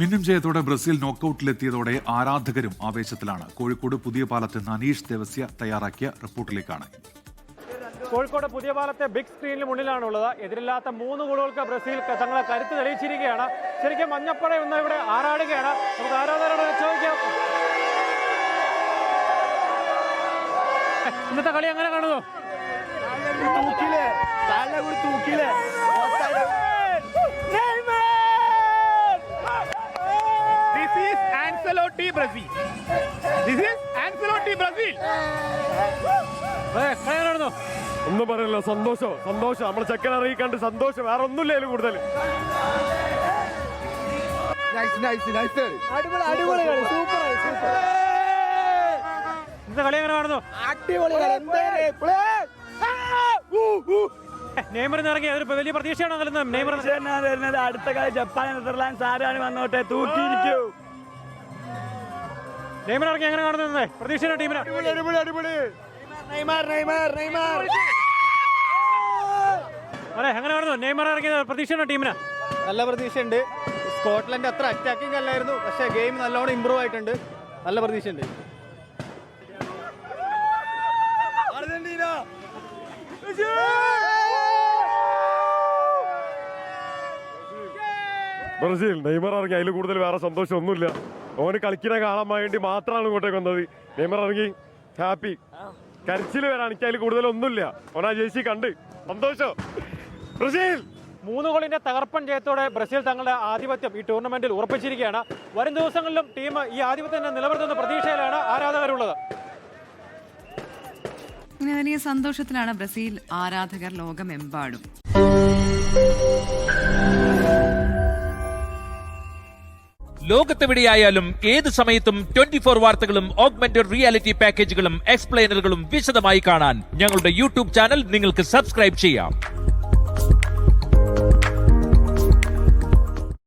മിന്നും ജയത്തോടെ ബ്രസീൽ നോക്കൌട്ടിലെത്തിയതോടെ ആരാധകരും ആവേശത്തിലാണ്. കോഴിക്കോട് പുതിയ പാലത്ത് അനീഷ് ദേവസ്യ തയ്യാറാക്കിയ റിപ്പോർട്ടിലേക്കാണ്. കോഴിക്കോട് പുതിയ പാലത്തെ ബിഗ് സ്ക്രീനിന് മുന്നിലാണുള്ളത്. എതിരില്ലാത്ത 3 ഗോളുകൾക്ക് ബ്രസീൽ തങ്ങളെ കരുത്ത് തെളിയിച്ചിരിക്കുകയാണ്. ശരിക്കും മഞ്ഞപ്പട ഇന്ന് ഇവിടെ ആറാടുകയാണ്. നമുക്ക് ആരാധകരോട് ചോദിക്കാം, ഇന്നത്തെ കളി എങ്ങനെ കാണുന്നു? ഒന്നും പറയല്ലോ, സന്തോഷം നമ്മളെ ചെക്കൻ അറിയിക്കാണ്ട് സന്തോഷം, വേറെ ഒന്നുമില്ല അതിൽ കൂടുതൽ. കളി എങ്ങനെ കാണുന്നു? നെയ്മറിന് ഇറങ്ങി അതൊരു വലിയ പ്രതീക്ഷയാണോ നൽകുന്നത്? നെയ്മർ വരുന്നത് അടുത്ത കളി ജപ്പാൻ നെതർലാൻഡ്സ് ആരാണ് വന്നോട്ടെ, തൂക്കിയിരിക്കൂ. നെയ്മർ ഇറങ്ങി എങ്ങനെ കാണുന്നത്? പ്രതീക്ഷയുടെ ടീമിന് എങ്ങനെ കാണുന്നു? നെയ്മർ ഇറങ്ങിയത് പ്രതീക്ഷയുടെ ടീമിന് നല്ല പ്രതീക്ഷയുണ്ട്. സ്കോട്ട്ലൻഡ് അത്ര അറ്റാക്കിംഗ് അല്ലായിരുന്നു, പക്ഷേ ഗെയിം നല്ലോണം ഇമ്പ്രൂവ് ആയിട്ടുണ്ട്. നല്ല പ്രതീക്ഷയുണ്ട്. ബ്രസീൽ നെയ്മർ ഇറങ്ങി, അതിൽ കൂടുതൽ വേറെ സന്തോഷം ഒന്നുമില്ല. ഓന് കളിക്കുന്ന കാണാൻ വേണ്ടി മാത്രമാണ് ഇങ്ങോട്ടേക്ക് വന്നത്. നെയ്മർ ഇറങ്ങി ഹാപ്പി, കരച്ചിൽ വരാൻ എനിക്ക് അതിൽ കൂടുതലൊന്നുമില്ല. ഓനാ ജേഴ്സി കണ്ട് സന്തോഷം. ബ്രസീൽ 3 ഗോളിന്റെ തകർപ്പൻ ജയത്തോടെ ബ്രസീൽ തങ്ങളുടെ ആധിപത്യം ഈ ടൂർണമെന്റിൽ ഉറപ്പിച്ചിരിക്കുകയാണ്. വരും ദിവസങ്ങളിലും ടീം ഈ ആധിപത്യം നിലനിർത്തുന്ന പ്രതീക്ഷയിലാണ് ആരാധകരുള്ളത്. ഇങ്ങനെ വലിയ സന്തോഷത്തിലാണ് ബ്രസീൽ ആരാധകർ ലോകമെമ്പാടും. ലോകത്തെവിടെയായാലും ഏത് സമയത്തും 24 വാർത്തകളും ഓഗ്മെന്റഡ് റിയാലിറ്റി പാക്കേജുകളും എക്സ്പ്ലെയിനറുകളും വിശദമായി കാണാൻ ഞങ്ങളുടെ യൂട്യൂബ് ചാനൽ നിങ്ങൾക്ക് സബ്സ്ക്രൈബ് ചെയ്യാം.